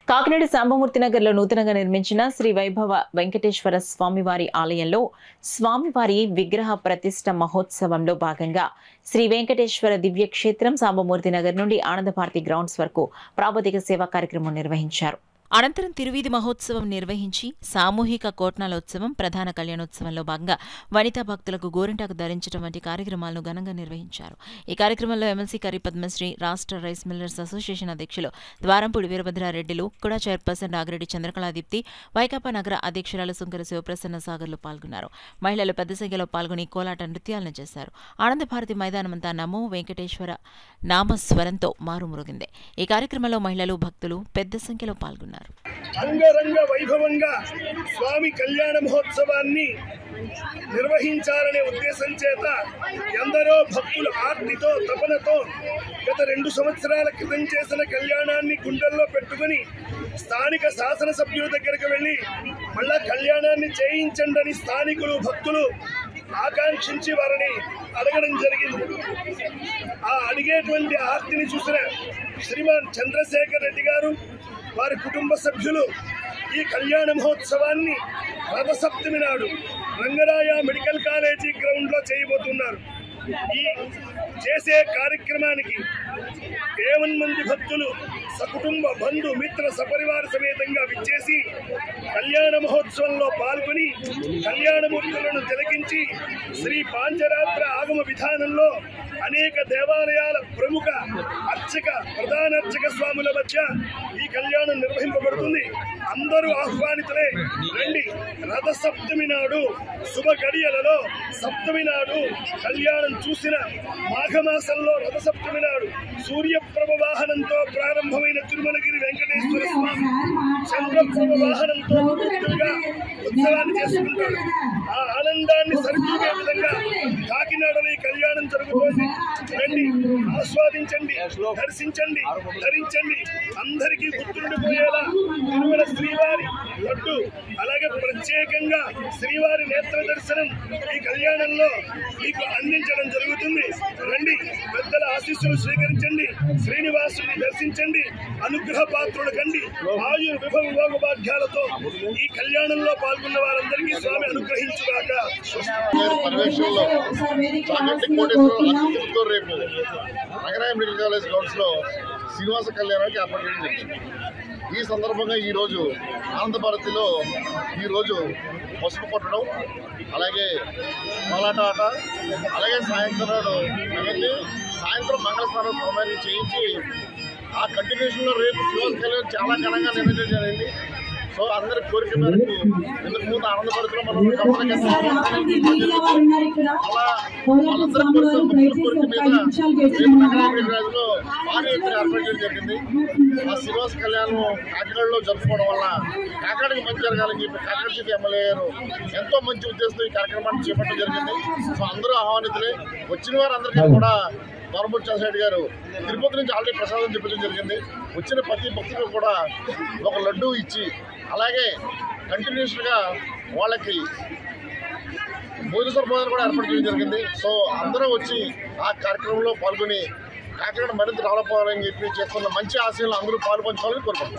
కాకినాడ సాంబమూర్తి నగర్లో నూతనంగా నిర్మించిన శ్రీ వైభవ వెంకటేశ్వర స్వామివారి ఆలయంలో స్వామివారి విగ్రహ ప్రతిష్ఠ మహోత్సవంలో భాగంగా శ్రీ వెంకటేశ్వర దివ్యక్షేత్రం సాంబమూర్తి నగర్ నుండి ఆనందభారతి గ్రౌండ్స్ వరకు ప్రాబోధిక సేవా కార్యక్రమం నిర్వహించారు. అనంతరం తిరువీధి మహోత్సవం నిర్వహించి సామూహిక కోట్నాలోత్సవం, ప్రధాన కళ్యాణోత్సవంలో భాగంగా వనితా భక్తులకు గోరింటాకు ధరించడం వంటి కార్యక్రమాలను ఘనంగా నిర్వహించారు. ఈ కార్యక్రమంలో ఎమ్మెల్సీ కర్రీ పద్మశ్రీ, రాష్ట్ర రైస్ మిల్లర్స్ అసోసియేషన్ అధ్యక్షులు ద్వారంపూడి వీరభద్రారెడ్డిలు, కూడా చైర్పర్సన్ నాగిరెడ్డి చంద్రకళాదీప్తి, వైకాపా నగర అధ్యక్షురాలు సుంకర శివప్రసన్న సాగర్లు పాల్గొన్నారు. మహిళలు పెద్ద సంఖ్యలో పాల్గొని కోలాట నృత్యాలను చేశారు. ఆనందభారతి మైదానమంతా నమో వెంకటేశ్వర నామస్వరంతో మారుమ్రోగింది. ఈ కార్యక్రమంలో మహిళలు, భక్తులు పెద్ద సంఖ్యలో పాల్గొన్నారు. అంగరంగ వైభవంగా స్వామి కళ్యాణ మహోత్సవాన్ని నిర్వహించాలనే ఉద్దేశం చేత ఎందరో భక్తులు ఆర్తితో, తపనతో గత 2 సంవత్సరాల క్రితం చేసిన కళ్యాణాన్ని గుండెల్లో పెట్టుకుని స్థానిక శాసనసభ్యుల దగ్గరికి వెళ్లి మళ్ళా కళ్యాణాన్ని చేయించండి అని స్థానికులు, భక్తులు ఆకాంక్షించి వారిని అడగడం జరిగింది. ఆ అడిగేటువంటి ఆర్తిని చూసిన శ్రీమాన్ చంద్రశేఖర్ రెడ్డి గారు, వారి కుటుంబ సభ్యులు ఈ కళ్యాణ మహోత్సవాన్ని రథసప్తమి నాడు రంగరాయ మెడికల్ కాలేజీ గ్రౌండ్ లో చేయబోతున్నారు. ఈ చేసే కార్యక్రమానికి 50 మంది భక్తులు సకుటుంబ, బంధు, మిత్ర, సపరివార సమేతంగా విచ్చేసి కళ్యాణ మహోత్సవంలో పాల్గొని కళ్యాణమూర్తులను తిలకించి శ్రీ పాంచరాత్ర ఆగమ విధానంలో అనేక దేవాలయాల ప్రముఖ అర్చక, ప్రధానార్చక స్వాముల మధ్య ఈ కళ్యాణం నిర్వహింపబడుతుంది. అందరూ ఆహ్వానితులే. రండి. రథ సప్తమి నాడు శుభ గడియలలో సప్తమి నాడు కళ్యాణం చూసిన మాఘమాసంలో రథ సప్తమి నాడు సూర్యప్రభ వాహనంతో ప్రారంభమైన తిరుమలగిరి వెంకటేశ్వర స్వామి చంద్రప్రభ వాహనంతో ఉత్సవాన్ని చేసుకుంటారు. ఆ ఆనందాన్ని సరిచూగే విధంగా కాకినాడలో ఈ కళ్యాణం జరుగుతోంది. రండి, ఆస్వాదించండి, దర్శించండి, ధరించండి. అందరికీ గుర్తుండిపోయేలా తిరుమల శ్రీవారి లడ్డు, అలాగే ప్రత్యేకంగా శ్రీవారి నేత్ర దర్శనం ఈ కళ్యాణంలో మీకు అందించడం జరుగుతుంది. రండి, పెద్దల ఆశీస్సులు స్వీకరించండి, శ్రీనివాసుని దర్శించండి, అనుగ్రహ పాత్రులు కండి. ఆయుర్ విభవ భాగ్యాలతో ఈ కళ్యాణంలో పాల్గొన్న వారందరికీ స్వామి అనుగ్రహించుగాక. రేపు నగరాయ మెడికల్ కాలేజ్ గ్రౌండ్స్ లో శ్రీనివాస కళ్యాణానికి ఏర్పాటు చేయడం జరిగింది. ఈ సందర్భంగా ఈరోజు ఆనందభారతిలో ఈరోజు పసుపు కొట్టడం, అలాగే కోలాట ఆట, అలాగే సాయంత్రం మంగళస్నానం సమయాన్ని చేయించి ఆ కంటిన్యూషన్లో రేపు శ్రీనివాస కళ్యాణం చాలా ఘనంగా నిర్వహించడం జరిగింది. సో అందరి కోరిక మేరకు ఇంతకు ముందు ఆనందభారతిలో మనం రాజులో భారీ ఎత్తున ఏర్పాటు చేయడం జరిగింది. ఆ శ్రీనివాస కళ్యాణం కాకినాడలో జరుపుకోవడం వల్ల కాకినాడకి మంచి జరగాలని చెప్పి కాకినాడ సిటీ ఎమ్మెల్యే గారు ఎంతో మంచి ఉద్దేశంతో ఈ కార్యక్రమాన్ని చేపట్టడం జరిగింది. సో అందరూ ఆహ్వానితులే. వచ్చిన వారందరికీ కూడా ద్వారంపూడి చంద్రశేఖర్ గారు తిరుపతి నుంచి ఆల్రెడీ ప్రసాదం చెప్పడం జరిగింది. వచ్చిన ప్రతి భక్తులకు కూడా ఒక లడ్డు ఇచ్చి, అలాగే కంటిన్యూషన్గా వాళ్ళకి భోజన సదుపాయాలు కూడా ఏర్పాటు చేయడం జరిగింది. సో అందరూ వచ్చి ఆ కార్యక్రమంలో పాల్గొని కాకినాడ మరింత డెవలప్ అవ్వాలని చెప్పి చేస్తున్న మంచి ఆశయంలో అందరూ పాల్పంచుకోవాలని కోరుకుంటున్నాం.